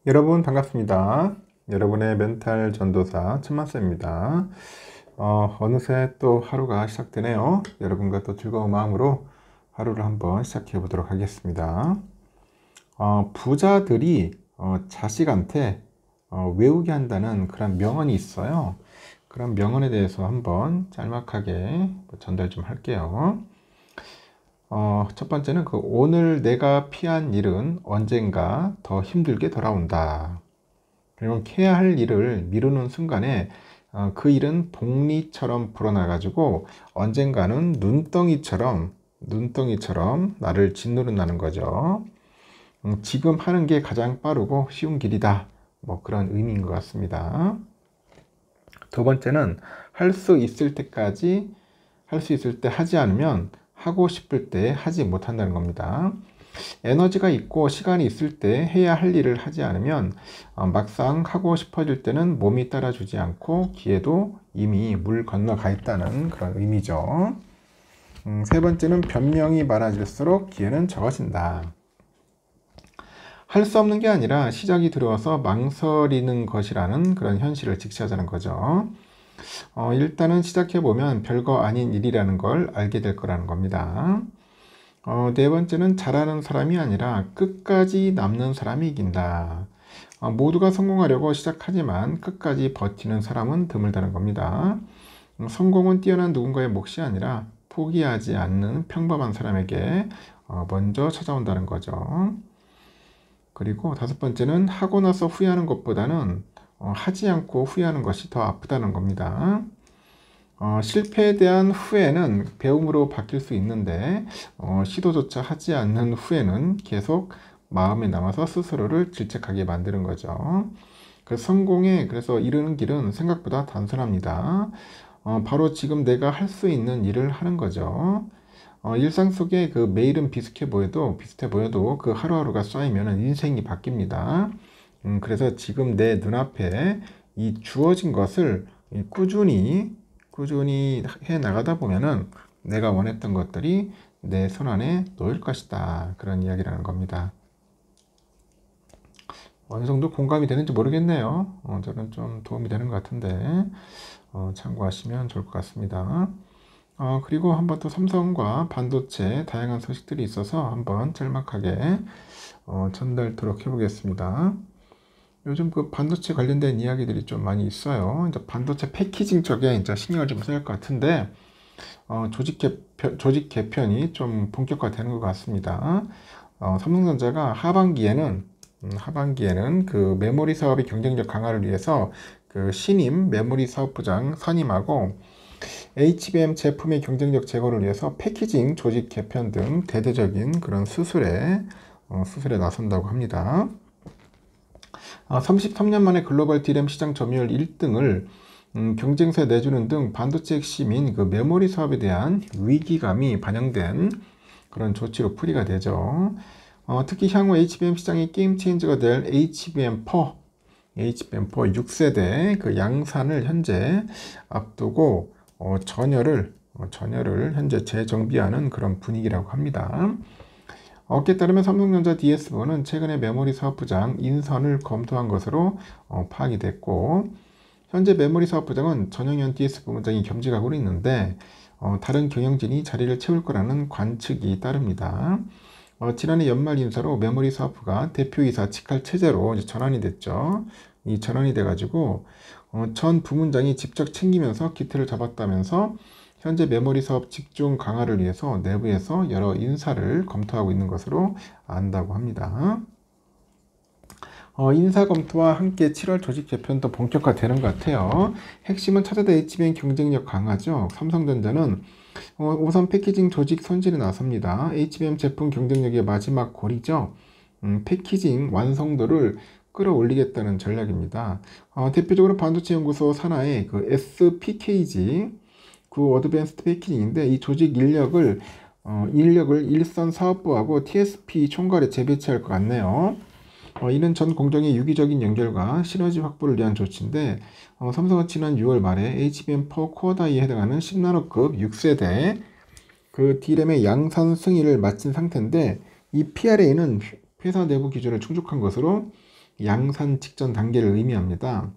여러분 반갑습니다. 여러분의 멘탈 전도사 천만쌤입니다. 어느새 또 하루가 시작되네요. 여러분과 또 즐거운 마음으로 하루를 한번 시작해 보도록 하겠습니다. 부자들이 자식한테 외우게 한다는 그런 명언이 있어요. 그런 명언에 대해서 한번 짤막하게 전달 좀 할게요. 첫 번째는 오늘 내가 피한 일은 언젠가 더 힘들게 돌아온다. 그리고 해야 할 일을 미루는 순간에 그 일은 복리처럼 불어나가지고 언젠가는 눈덩이처럼 나를 짓누른다는 거죠. 지금 하는 게 가장 빠르고 쉬운 길이다. 뭐 그런 의미인 것 같습니다. 두 번째는 할 수 있을 때까지 할 수 있을 때 하지 않으면 하고 싶을 때 하지 못한다는 겁니다. 에너지가 있고 시간이 있을 때 해야 할 일을 하지 않으면 막상 하고 싶어질 때는 몸이 따라주지 않고 기회도 이미 물 건너가 있다는 그런 의미죠. 세 번째는 변명이 많아질수록 기회는 적어진다. 할 수 없는 게 아니라 시작이 두려워서 망설이는 것이라는 그런 현실을 직시하자는 거죠. 일단은 시작해보면 별거 아닌 일이라는 걸 알게 될 거라는 겁니다. 네 번째는 잘하는 사람이 아니라 끝까지 남는 사람이 이긴다. 모두가 성공하려고 시작하지만 끝까지 버티는 사람은 드물다는 겁니다. 성공은 뛰어난 누군가의 몫이 아니라 포기하지 않는 평범한 사람에게 먼저 찾아온다는 거죠. 그리고 다섯 번째는 하고 나서 후회하는 것보다는 하지 않고 후회하는 것이 더 아프다는 겁니다. 실패에 대한 후회는 배움으로 바뀔 수 있는데 시도조차 하지 않는 후회는 계속 마음에 남아서 스스로를 질책하게 만드는 거죠. 그래서 이르는 길은 생각보다 단순합니다. 바로 지금 내가 할 수 있는 일을 하는 거죠. 일상 속에 그 매일은 비슷해 보여도 그 하루하루가 쌓이면 인생이 바뀝니다. 그래서 지금 내 눈앞에 이 주어진 것을 꾸준히 해 나가다 보면은 내가 원했던 것들이 내 손안에 놓일 것이다. 그런 이야기라는 겁니다. 어느 정도 공감이 되는지 모르겠네요. 저는 좀 도움이 되는 것 같은데 참고하시면 좋을 것 같습니다. 그리고 한번 또 삼성과 반도체 다양한 소식들이 있어서 한번 짤막하게 전달토록 해보겠습니다. 요즘 그 반도체 관련된 이야기들이 좀 많이 있어요. 이제 반도체 패키징 쪽에 이제 신경을 좀 써야 할 것 같은데, 조직 개편이 좀 본격화되는 것 같습니다. 삼성전자가 하반기에는 그 메모리 사업의 경쟁력 강화를 위해서 그 신임 메모리 사업부장 선임하고 HBM 제품의 경쟁력 제고를 위해서 패키징 조직 개편 등 대대적인 그런 수술에 나선다고 합니다. 33년 만에 글로벌 D램 시장 점유율 1등을 경쟁사에 내주는 등 반도체 핵심인 그 메모리 사업에 대한 위기감이 반영된 그런 조치로 풀이가 되죠. 특히 향후 HBM 시장의 게임 체인저가 될 HBM4 6세대 그 양산을 현재 앞두고 전열을 현재 재정비하는 그런 분위기라고 합니다. 어깨에 따르면 삼성전자 DS부는 최근에 메모리 사업부장 인선을 검토한 것으로 파악이 됐고, 현재 메모리 사업부장은 전영현 DS부장이 겸직하고 있는데 다른 경영진이 자리를 채울 거라는 관측이 따릅니다. 지난해 연말 인사로 메모리 사업부가 대표이사 직할 체제로 이제 전환이 됐죠. 이 전환이 돼가지고 전 부문장이 직접 챙기면서 기틀을 잡았다면서 현재 메모리 사업 집중 강화를 위해서 내부에서 여러 인사를 검토하고 있는 것으로 안다고 합니다. 인사 검토와 함께 7월 조직 개편도 본격화되는 것 같아요. 핵심은 차세대 HBM 경쟁력 강화죠. 삼성전자는 우선 패키징 조직 손질에 나섭니다. HBM 제품 경쟁력의 마지막 골이죠. 패키징 완성도를 끌어올리겠다는 전략입니다. 대표적으로 반도체 연구소 산하의 그 SPKG 그 어드밴스드 패키징인데 이 조직 인력을 일선 사업부하고 TSP 총괄에 재배치할 것 같네요. 이는 전 공정의 유기적인 연결과 시너지 확보를 위한 조치인데 삼성은 지난 6월 말에 HBM4 코어 다이에 해당하는 10나노급 6세대 그 D램의 양산 승인을 마친 상태인데 이 PRA는 회사 내부 기준을 충족한 것으로 양산 직전 단계를 의미합니다.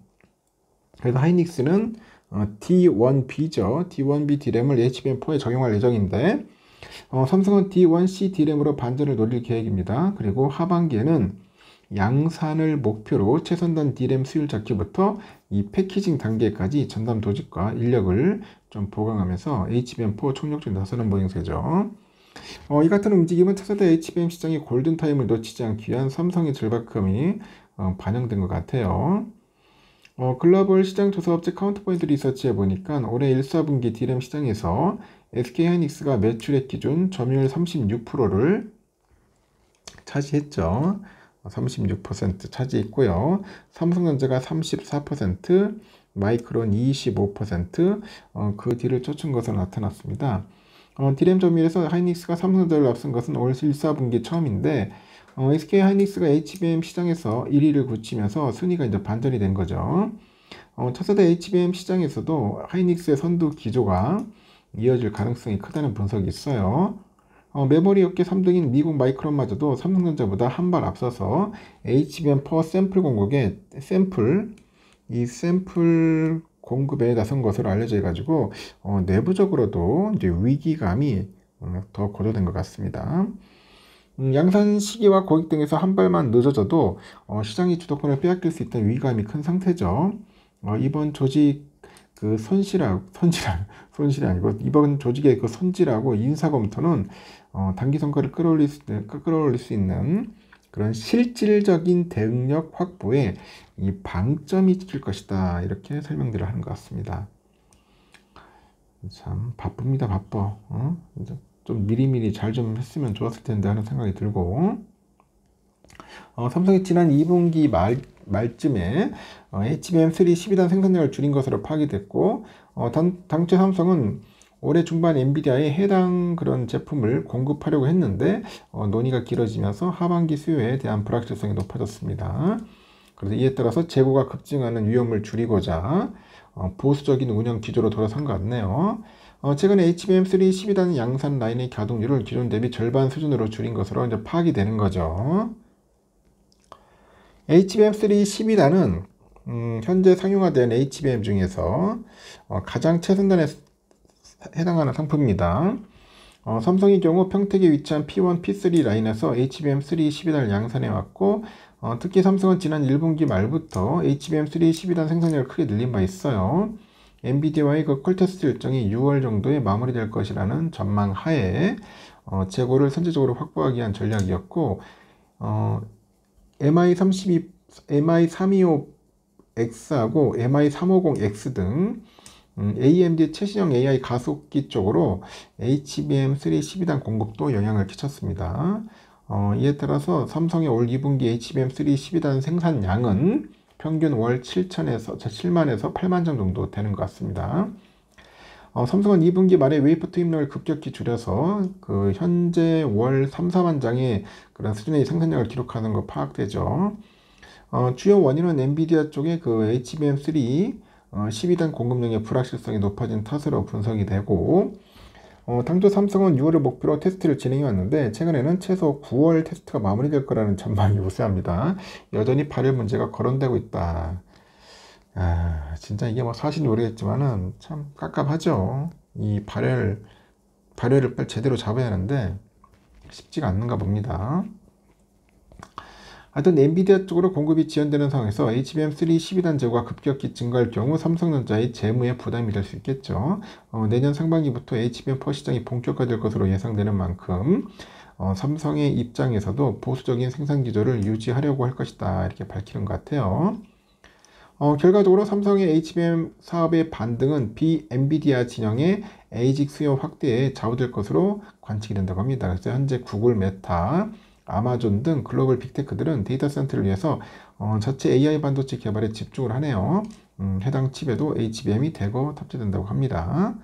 그래서 하이닉스는 D1B죠. D1B D램을 HBM4에 적용할 예정인데 삼성은 D1C D램으로 반전을 노릴 계획입니다. 그리고 하반기에는 양산을 목표로 최선단 D램 수율 잡기부터 이 패키징 단계까지 전담 조직과 인력을 좀 보강하면서 HBM4 총력적인 나서는 모양새죠. 이 같은 움직임은 차세대 HBM 시장의 골든타임을 놓치지 않기 위한 삼성의 절박함이 반영된 것 같아요. 글로벌 시장 조사업체 카운트포인트 리서치에 보니까 올해 1, 4분기 D램 시장에서 SK하이닉스가 매출액 기준 점유율 36%를 차지했죠. 36% 차지했고요. 삼성전자가 34%, 마이크론 25%, 그 뒤를 쫓은 것으로 나타났습니다. D램 점유율에서 하이닉스가 삼성전자를 앞선 것은 올 1, 4분기 처음인데 SK 하이닉스가 HBM 시장에서 1위를 굳히면서 순위가 이제 반전이 된 거죠. 차세대 HBM 시장에서도 하이닉스의 선두 기조가 이어질 가능성이 크다는 분석이 있어요. 메모리 업계 3등인 미국 마이크론마저도 삼성전자보다 한 발 앞서서 HBM4 샘플 공급에 샘플 공급에 나선 것으로 알려져 가지고 내부적으로도 이제 위기감이 더 고조된 것 같습니다. 양산 시기와 고객 등에서 한 발만 늦어져도 시장이 주도권을 빼앗길 수 있다는 위기감이 큰 상태죠. 이번 조직 그 손실이 아니고 이번 조직의 그 손질하고 인사 검토는 단기 성과를 끌어올릴 수 있는 그런 실질적인 대응력 확보에 이 방점이 찍힐 것이다, 이렇게 설명들을 하는 것 같습니다. 참 바쁩니다. 바빠. 좀 미리미리 잘 좀 했으면 좋았을 텐데 하는 생각이 들고, 삼성이 지난 2분기 말쯤에 HBM3 12단 생산량을 줄인 것으로 파악됐고, 당초 삼성은 올해 중반 엔비디아에 해당 그런 제품을 공급하려고 했는데 논의가 길어지면서 하반기 수요에 대한 불확실성이 높아졌습니다. 그래서 이에 따라서 재고가 급증하는 위험을 줄이고자 보수적인 운영 기조로 돌아선 것 같네요. 최근에 HBM3 12단 양산 라인의 가동률을 기존 대비 절반 수준으로 줄인 것으로 이제 파악이 되는 거죠. HBM3 12단은 현재 상용화된 HBM 중에서 가장 최선단에 해당하는 상품입니다. 삼성의 경우 평택에 위치한 P1, P3 라인에서 HBM3 12단을 양산해 왔고, 특히 삼성은 지난 1분기 말부터 HBM3 12단 생산량을 크게 늘린 바 있어요. 엔비디아와의 그 콜테스트 일정이 6월 정도에 마무리될 것이라는 전망 하에 재고를 선제적으로 확보하기 위한 전략이었고, MI325X하고 MI350X 등 AMD 최신형 AI 가속기 쪽으로 HBM3 12단 공급도 영향을 끼쳤습니다. 이에 따라서 삼성의 올 2분기 HBM3 12단 생산량은 평균 월 7만에서 8만 장 정도 되는 것 같습니다. 삼성은 2분기 말에 웨이퍼 투입량을 급격히 줄여서 그 현재 월 3, 4만 장의 그런 수준의 생산량을 기록하는 거 파악되죠. 주요 원인은 엔비디아 쪽의 그 HBM3 12단 공급량의 불확실성이 높아진 탓으로 분석이 되고, 당초 삼성은 6월을 목표로 테스트를 진행해 왔는데 최근에는 최소 9월 테스트가 마무리될 거라는 전망이 우세합니다. 여전히 발열 문제가 거론되고 있다. 진짜 이게 뭐 사실인지 모르겠지만은 참 깝깝하죠. 이 발열을 빨리 제대로 잡아야 하는데 쉽지가 않는가 봅니다. 하여튼 엔비디아 쪽으로 공급이 지연되는 상황에서 HBM3 12단 재고가 급격히 증가할 경우 삼성전자의 재무에 부담이 될 수 있겠죠. 내년 상반기부터 HBM4 시장이 본격화될 것으로 예상되는 만큼 삼성의 입장에서도 보수적인 생산 기조를 유지하려고 할 것이다, 이렇게 밝히는 것 같아요. 결과적으로 삼성의 HBM 사업의 반등은 비엔비디아 진영의 ASIC 수요 확대에 좌우될 것으로 관측이 된다고 합니다. 그래서 현재 구글, 메타, 아마존 등 글로벌 빅테크들은 데이터 센터를 위해서 자체 AI 반도체 개발에 집중을 하네요. 해당 칩에도 HBM이 대거 탑재된다고 합니다.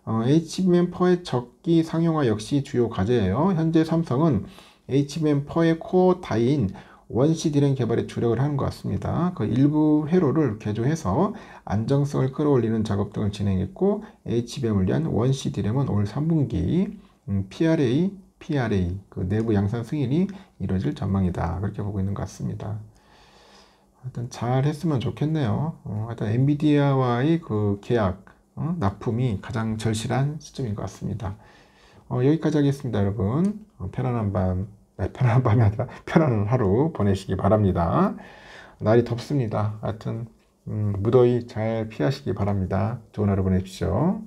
HBM4의 적기 상용화 역시 주요 과제예요. 현재 삼성은 HBM4의 코어 다인 원시 D램 개발에 주력을 하는 것 같습니다. 그 일부 회로를 개조해서 안정성을 끌어올리는 작업 등을 진행했고, HBM을 위한 원시 D램은 올 3분기 PRA 그 내부 양산 승인이 이루어질 전망이다, 그렇게 보고 있는 것 같습니다. 하여튼 잘 했으면 좋겠네요. 하여튼 엔비디아와의 그 계약, 납품이 가장 절실한 시점인 것 같습니다. 여기까지 하겠습니다, 여러분. 편안한 밤, 아니, 편안한 밤이 아니라 편안한 하루 보내시기 바랍니다. 날이 덥습니다. 하여튼 무더위 잘 피하시기 바랍니다. 좋은 하루 보내십시오.